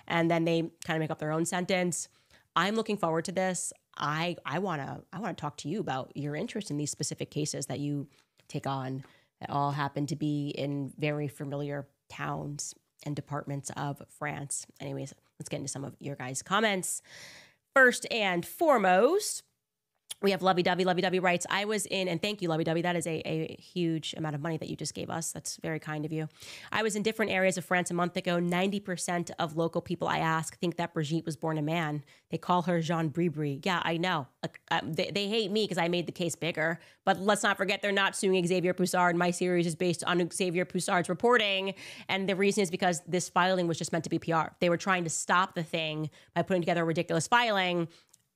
And then they kind of make up their own sentence. I'm looking forward to this. I want to talk to you about your interest in these specific cases that you take on that all happen to be in very familiar towns and departments of France. Anyways, let's get into some of your guys' comments. First and foremost, we have Lovey Dovey writes, I was in, and thank you, Lovey Dovey. That is a huge amount of money that you just gave us. That's very kind of you. I was in different areas of France a month ago. 90% of local people I ask think that Brigitte was born a man. They call her Jean Bribri. Yeah, I know. They hate me because I made the case bigger. But let's not forget they're not suing Xavier Poussard. My series is based on Xavier Poussard's reporting. And the reason is because this filing was just meant to be PR. They were trying to stop the thing by putting together a ridiculous filing,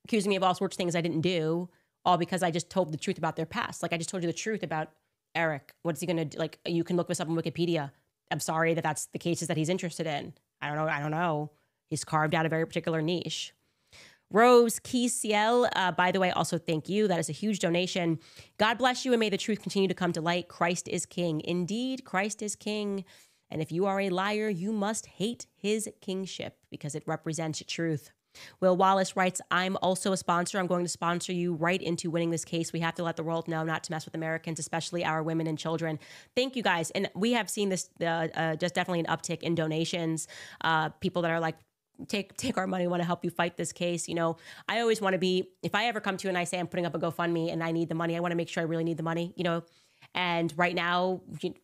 accusing me of all sorts of things I didn't do, all because I just told the truth about their past. Like I just told you the truth about Eric. What's he going to do? Like, you can look this up on Wikipedia. I'm sorry that that's the cases that he's interested in. I don't know. He's carved out a very particular niche. Rose Kisiel, by the way, also thank you. That is a huge donation. God bless you and may the truth continue to come to light. Christ is king. Indeed, Christ is king. And if you are a liar, you must hate his kingship because it represents truth. Will Wallace writes, I'm also a sponsor. I'm going to sponsor you right into winning this case. We have to let the world know not to mess with Americans, especially our women and children. Thank you guys. And we have seen this just definitely an uptick in donations. People that are like, take our money, want to help you fight this case. You know, I always want to be, if I ever come to you and I say I'm putting up a GoFundMe and I need the money, I want to make sure I really need the money, you know. And right now,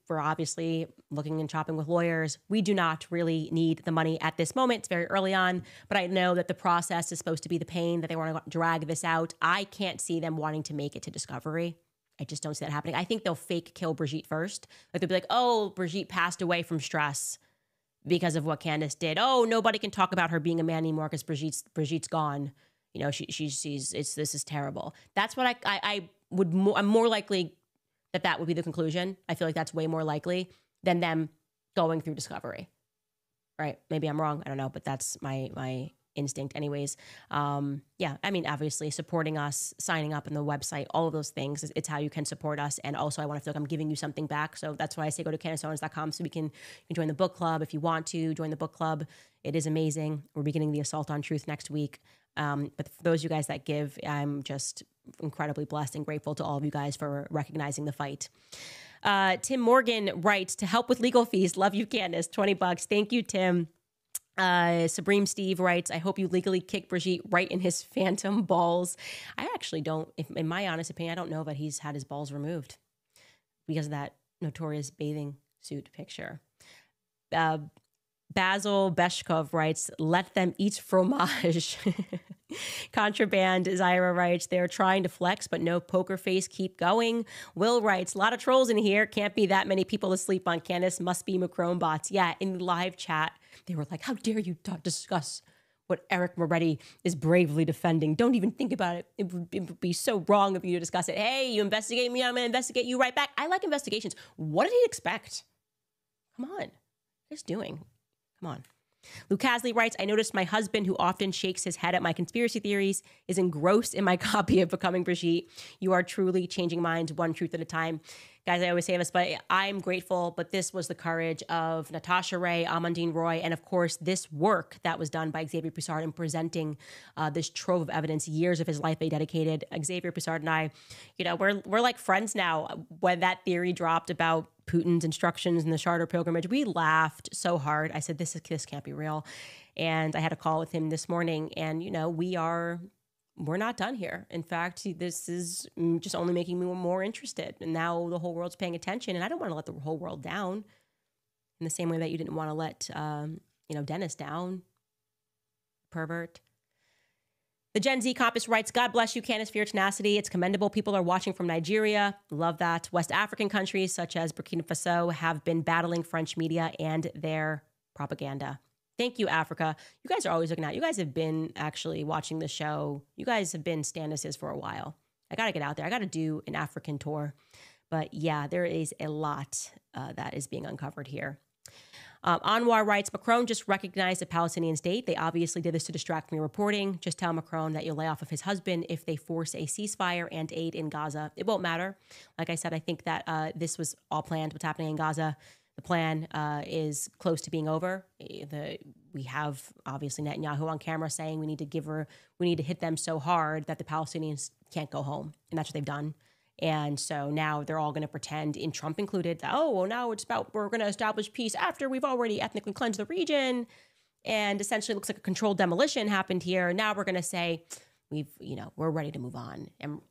we're obviously looking and shopping with lawyers. We do not really need the money at this moment. It's very early on, but I know that the process is supposed to be the pain, that they want to drag this out. I can't see them wanting to make it to discovery. I just don't see that happening. I think they'll fake kill Brigitte first. Like they'll be like, oh, Brigitte passed away from stress because of what Candace did. Oh, nobody can talk about her being a man anymore because Brigitte's gone. You know, this is terrible. That's what I'm more likely that would be the conclusion. I feel like that's way more likely than them going through discovery. Right? Maybe I'm wrong. I don't know, but that's my instinct anyways. Yeah, I mean, obviously supporting us, signing up on the website, all of those things, it's how you can support us. And also I want to feel like I'm giving you something back. So that's why I say go to CandaceOwens.com so you can join the book club. If you want to join the book club, it is amazing. We're beginning the Assault on Truth next week. But for those of you guys that give, I'm just incredibly blessed and grateful to all of you guys for recognizing the fight. Tim Morgan writes, to help with legal fees. Love you, Candace. $20. Thank you, Tim. Supreme Steve writes, I hope you legally kick Brigitte right in his phantom balls. I actually don't, in my honest opinion, I don't know that he's had his balls removed because of that notorious bathing suit picture. Basil Beshkov writes, let them eat fromage. Contraband, Zyra writes, they're trying to flex, but no poker face, keep going. Will writes, a lot of trolls in here. Can't be that many people asleep on Candace. Must be Macron bots. Yeah, in the live chat, they were like, how dare you discuss what Eric Moretti is bravely defending? Don't even think about it. It would be so wrong of you to discuss it. Hey, you investigate me, I'm going to investigate you right back. I like investigations. What did he expect? Come on. What he's doing? Come on. Luke Casley writes, I noticed my husband, who often shakes his head at my conspiracy theories, is engrossed in my copy of Becoming Brigitte. You are truly changing minds one truth at a time. Guys, I always say this, but I'm grateful, but this was the courage of Natasha Ray, Amandine Roy, and of course, this work that was done by Xavier Poussard in presenting this trove of evidence, years of his life they dedicated. Xavier Poussard and I, you know, we're like friends now. When that theory dropped about Putin's instructions in the Charter pilgrimage, we laughed so hard. I said, this can't be real. And I had a call with him this morning, and, you know, we're not done here. In fact, this is just only making me more interested. And now the whole world's paying attention, and I don't want to let the whole world down in the same way that you didn't want to let, Dennis down, pervert. The Gen Z Compass writes, God bless you, Candace, for your tenacity. It's commendable. People are watching from Nigeria. Love that. West African countries such as Burkina Faso have been battling French media and their propaganda. Thank you, Africa. You guys are always looking out. You guys have been actually watching the show. You guys have been Standuses for a while. I got to get out there. I got to do an African tour. But yeah, there is a lot that is being uncovered here. Anwar writes, Macron just recognized a Palestinian state. They obviously did this to distract from your reporting. Just tell Macron that you'll lay off of his husband if they force a ceasefire and aid in Gaza. It won't matter. Like I said, I think that this was all planned, what's happening in Gaza. The plan is close to being over. We have obviously Netanyahu on camera saying we need to hit them so hard that the Palestinians can't go home. And that's what they've done. And so now they're all going to pretend, in Trump included, that, oh, well, now it's about we're going to establish peace after we've already ethnically cleansed the region. And essentially it looks like a controlled demolition happened here. Now we're going to say we're ready to move on, and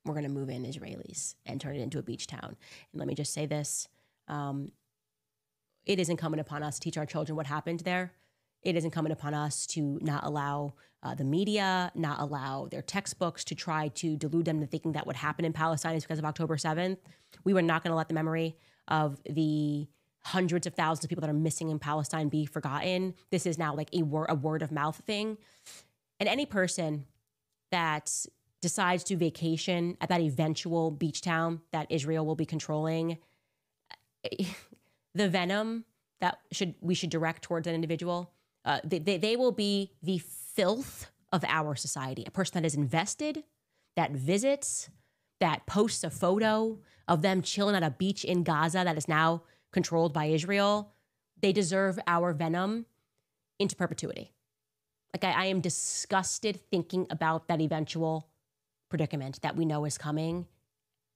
we're going to move in Israelis and turn it into a beach town. And let me just say this. It is incumbent upon us to teach our children what happened there. It is incumbent upon us to not allow the media, not allow their textbooks to try to delude them into thinking that what happened in Palestine is because of October 7th. We were not going to let the memory of the hundreds of thousands of people that are missing in Palestine be forgotten. This is now like a word of mouth thing. And any person that decides to vacation at that eventual beach town that Israel will be controlling, the venom that we should direct towards an individual They will be the filth of our society. A person that is invested, that visits, that posts a photo of them chilling at a beach in Gaza that is now controlled by Israel. They deserve our venom into perpetuity. Like I am disgusted thinking about that eventual predicament that we know is coming.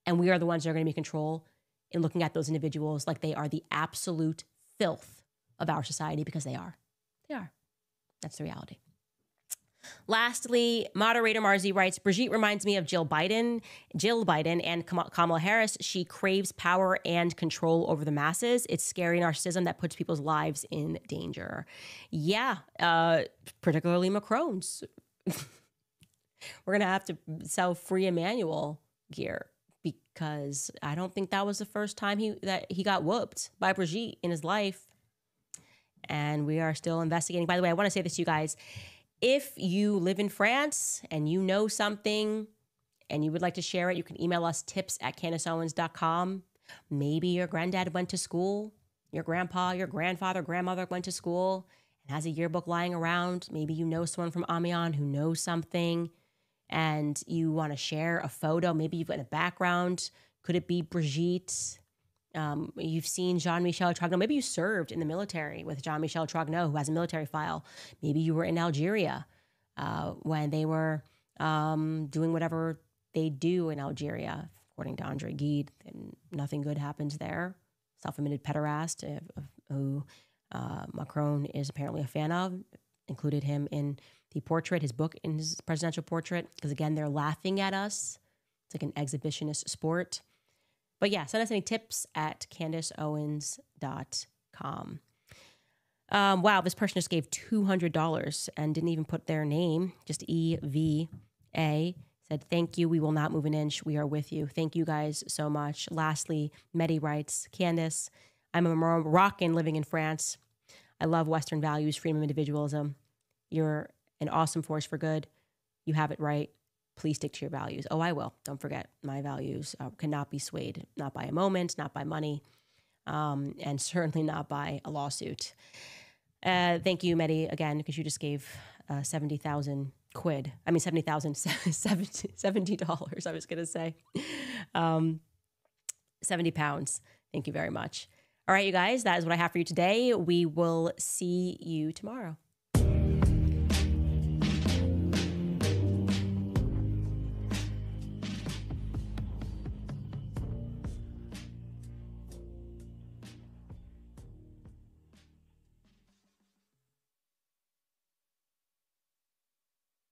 And we are the ones that are going to be in control in looking at those individuals like they are the absolute filth of our society, because they are. They are. That's the reality. Lastly, moderator Marzi writes, Brigitte reminds me of Jill Biden and Kamala Harris. She craves power and control over the masses. It's scary narcissism that puts people's lives in danger. Yeah, particularly Macron's. We're going to have to sell free Emmanuel gear, because I don't think that was the first time he got whooped by Brigitte in his life. And we are still investigating. By the way, I want to say this to you guys. If you live in France and you know something and you would like to share it, you can email us tips@CandaceOwens.com. Maybe your granddad went to school, your grandpa, your grandfather, grandmother went to school and has a yearbook lying around. Maybe you know someone from Amiens who knows something and you want to share a photo. Maybe you've got a background. Could it be Brigitte? You've seen Jean-Michel Trogneau. Maybe you served in the military with Jean-Michel Trogneau, who has a military file. Maybe you were in Algeria when they were doing whatever they do in Algeria, according to Andre Gide, and nothing good happens there. Self-admitted pederast who Macron is apparently a fan of, included him in the portrait, his book, in his presidential portrait, because again, they're laughing at us. It's like an exhibitionist sport. But yeah, send us any tips at CandaceOwens.com. Wow, this person just gave $200 and didn't even put their name, just EVA. Said, thank you, we will not move an inch. We are with you. Thank you guys so much. Lastly, Medi writes, Candace, I'm a Moroccan living in France. I love Western values, freedom, individualism. You're an awesome force for good. You have it right. Please stick to your values. Oh, I will. Don't forget, my values cannot be swayed, not by a moment, not by money, and certainly not by a lawsuit. Thank you, Medi, again, because you just gave 70,000 quid. I mean, $70, I was going to say. 70 pounds. Thank you very much. All right, you guys, that is what I have for you today. We will see you tomorrow.